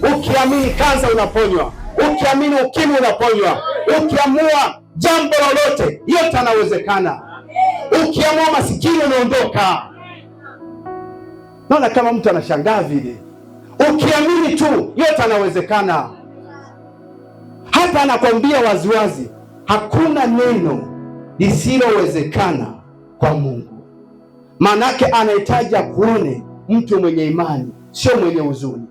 Ukiamini kansa unaponywa, ukiamini ukimwi unaponywa, ukiamua jambo lolote yote yanawezekana. Ukiamua masikini unaondoka. Naona kama mtu anashangaa vile. Ukiamini tu yote yanawezekana. Hapa anakwambia waziwazi, hakuna neno lisilowezekana kwa Mungu. Manake anahitaji kuone mtu mwenye imani, sio mwenye huzuni.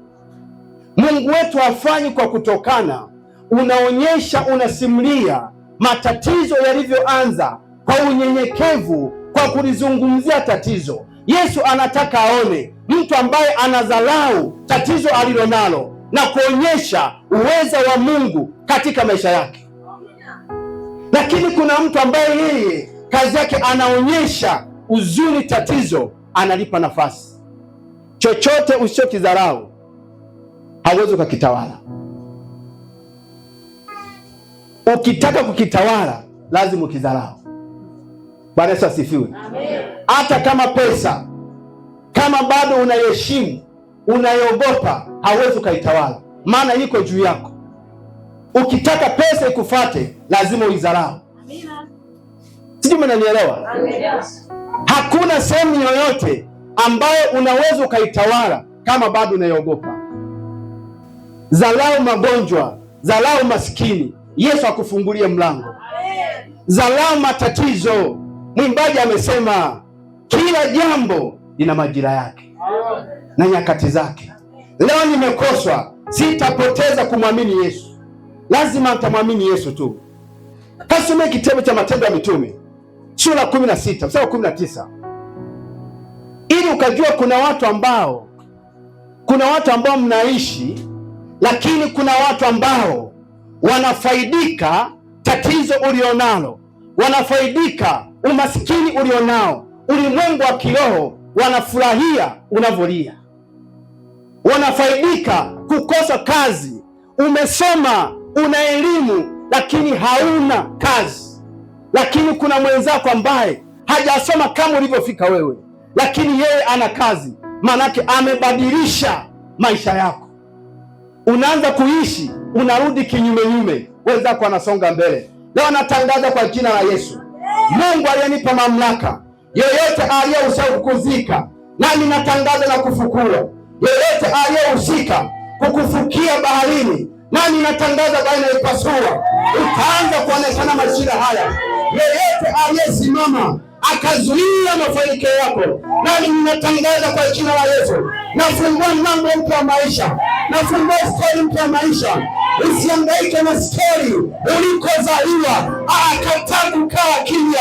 Mungu wetu hafanyi kwa kutokana. Unaonyesha, unasimulia matatizo yalivyoanza kwa unyenyekevu, kwa kulizungumzia tatizo. Yesu anataka aone mtu ambaye anadharau tatizo alilonalo na kuonyesha uweza wa Mungu katika maisha yake. Lakini kuna mtu ambaye yeye kazi yake anaonyesha huzuni, tatizo, analipa nafasi. Chochote usichokidharau hauwezi kukitawala. Ukitaka kukitawala lazima ukidharau. Bwana Yesu asifiwe. Amen. Hata kama pesa, kama bado unaheshimu, unaiogopa, hauwezi kuitawala, maana iko juu yako. Ukitaka pesa ikufate lazima uidharau. Amina. Sijui mnanielewa? Amina. Hakuna sehemu yoyote ambayo unaweza ukaitawala kama bado unaiogopa. Dharau magonjwa, dharau maskini, Yesu akufungulie mlango. Dharau matatizo. Mwimbaji amesema kila jambo lina majira yake na nyakati zake. Leo nimekoswa, sitapoteza kumwamini Yesu. Lazima nitamwamini Yesu tu. Kasome kitabu cha Matendo ya Mitume sura 16 mstari wa 19 ili ukajua kuna watu ambao mnaishi, lakini kuna watu ambao wanafaidika tatizo ulionalo, wanafaidika umaskini ulionao. Ulimwengu wa kiroho wanafurahia unavolia, wanafaidika kukosa kazi. Umesoma, una elimu, lakini hauna kazi. Lakini kuna mwenzako ambaye hajasoma kama ulivyofika wewe, lakini yeye ana kazi. Maanake amebadilisha maisha yako. Unaanza kuishi, unarudi kinyume, wenzako anasonga mbele. Leo natangaza kwa jina la Yesu, Mungu aliyenipa mamlaka, yeyote aliyehusika kukuzika, nami natangaza na kufukua. Yeyote aliyehusika kukufukia baharini, nami natangaza bahari na ipasua. Utaanza kuonekana majira haya. Yeyote aliyesimama akazuia mafanikio yako, nami ninatangaza kwa jina la Yesu, nafungua mlango mpya wa maisha, nafungua stori mpya ya maisha. Usihangaike na stori ulikozaliwa. Kataa kukaa kimya,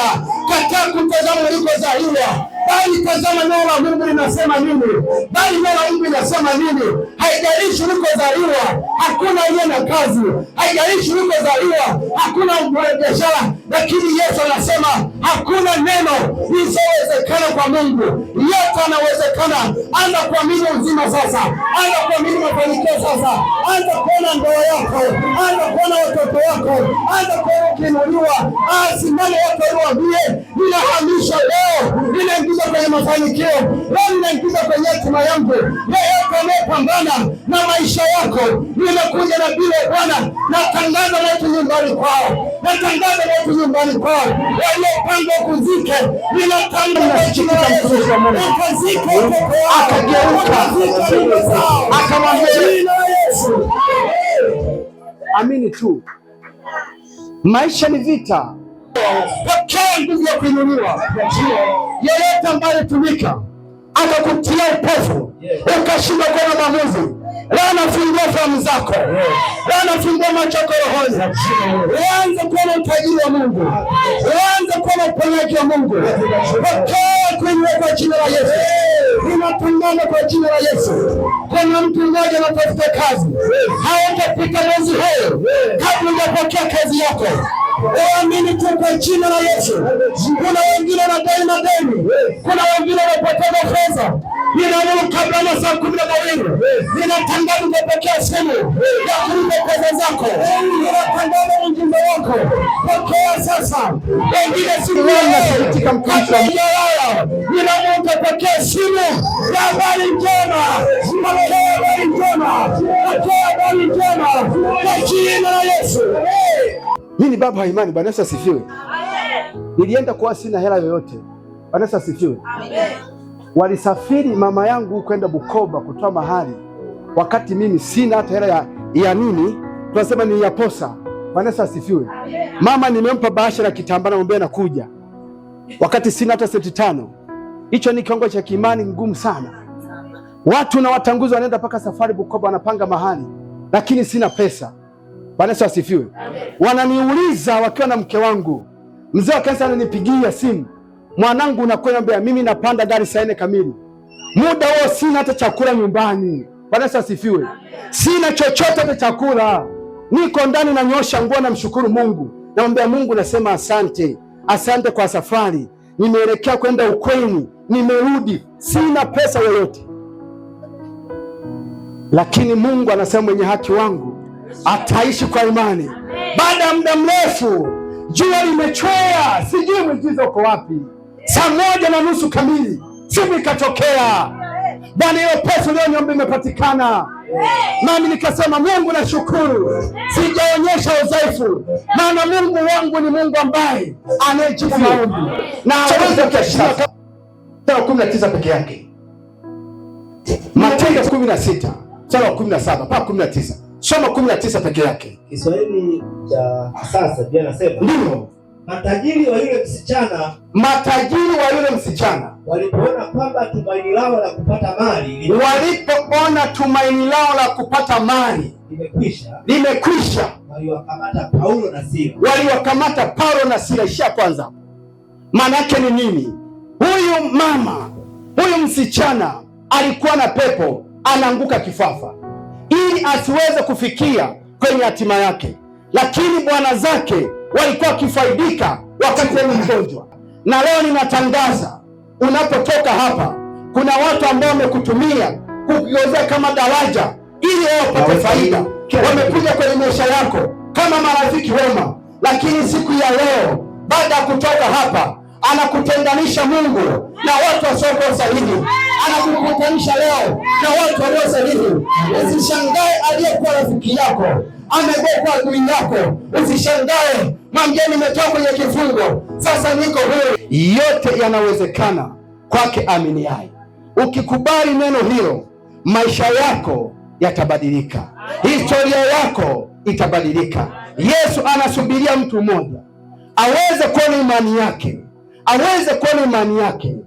kataa kutazama ulikozaliwa, bali tazama neno la Mungu linasema nini. Bali neno la Mungu linasema nini? Haijalishi ulikozaliwa hakuna aliye na kazi, haijalishi ulikozaliwa hakuna biashara, lakini Yesu anasema hakuna neno lisiyowezekana kwa Mungu. Yote yanawezekana. Anza kuamini uzima sasa, anza kuamini mafanikio sasa, anza kuona ndoa yako, anza kuona watoto wako, anza kuona ukiinuliwa. Simama watu waambie, ninahamisha leo, ninaingiza kwenye mafanikio leo, ninaingiza kwenye hatima yangu. Yeyote anayepambana na maisha yako, nimekuja na bila Bwana, natangaza watu nyumbani kwao, natangaza watu nyumbani kwao waliopanga kuzike, ninatangaza jina la Yesu, ukazike, akageuka, akamwambia jina la Yesu. Amini tu. Maisha ni vita. Pokea nguvu ya kuinuliwa. Yeyote ambaye alitumika akakutia upofu, ukashindwa kuona maamuzi, leo nafungua fahamu zako, leo nafungua macho yako rohoni. Uanze kuona utajiri wa Mungu, uanze kuona uponyaji wa Mungu. Pokea kuinuliwa kwa jina la Yesu. Ninapambana kwa jina la Yesu. Kuna mtu mmoja anatafuta kazi, hautapita mwezi huu kabla hujapokea kazi yako. Uamini tu kwa jina la Yesu. Kuna wengine wanadai madeni, kuna wengine wanapoteza fedha. Ninaamuru kabla ya saa 12 ninatangaza kupokea simu ya kulipa pesa zako. Ninatangaza ujumbe wako, pokea sasa. Wengine simu inasaitika mkristo. Ninaamuru kupokea simu ya habari njema, pokea habari njema, pokea kwa jina la Yesu. Mimi ni baba wa imani. Bwana Yesu asifiwe. Nilienda kwa sina hela yoyote. Bwana Yesu asifiwe. Walisafiri mama yangu kwenda Bukoba kutoa mahali, wakati mimi sina hata hela ya nini, tunasema ni ya posa. Bwana Yesu asifiwe. Mama nimempa bahasha na kitambaa, naomba nakuja, wakati sina hata senti 5. Hicho ni kiwango cha kiimani ngumu sana. Watu na watanguzi wanaenda mpaka safari Bukoba, wanapanga mahali, lakini sina pesa. Bwana Yesu asifiwe. Wananiuliza wakiwa na mke wangu, mzee wa kanisa ananipigia simu, mwanangu unakwenda? Mimi napanda gari saa 4 kamili. Muda huo sina hata chakula nyumbani. Bwana Yesu asifiwe. Sina chochote hata chakula. Niko ndani nanyosha nguo, namshukuru Mungu. Namwambia Mungu, nasema asante. Asante kwa safari. Nimeelekea kwenda Ukweni, nimerudi. Sina pesa yoyote. Lakini Mungu anasema mwenye haki wangu ataishi kwa imani. Baada ya muda mrefu, jua limechwea, sijui mwigizo uko wapi. Saa 1:30 kamili simu ikatokea, Bwana, hiyo pesa leo niombe imepatikana. Nami nikasema Mungu nashukuru, sijaonyesha udhaifu, maana Mungu wangu ni Mungu ambaye anayejibu maombi. Na aweza kushika 19 peke yake. Matendo 16 sura 17 mpaka 19. Soma 19 peke yake. Kiswahili cha sasa pia nasema, ndio matajiri wa yule msichana walipoona kwamba tumaini lao la kupata mali limekwisha, waliwakamata Paulo na Sila. Ishia kwanza. Maana yake ni nini? Huyu msichana alikuwa na pepo, anaanguka kifafa ili asiweze kufikia kwenye hatima yake, lakini bwana zake walikuwa wakifaidika wakati yeye mgonjwa. Na leo ninatangaza, unapotoka hapa, kuna watu ambao wamekutumia kukugeuzia kama daraja ili wao wapate faida. Wamekuja kwenye maisha yako kama marafiki wema, lakini siku ya leo, baada ya kutoka hapa, anakutenganisha Mungu na watu wasio sahihi. Anakukutanisha leo na watu walio sahihi. Usishangae aliyekuwa rafiki yako amegeuka adui yako. Usishangae, mwambie nimetoka kwenye kifungo, sasa niko huru. Yote yanawezekana kwake aminiaye. Ukikubali neno hilo, maisha yako yatabadilika, historia yako itabadilika. Yesu anasubiria mtu mmoja aweze kuona imani yake,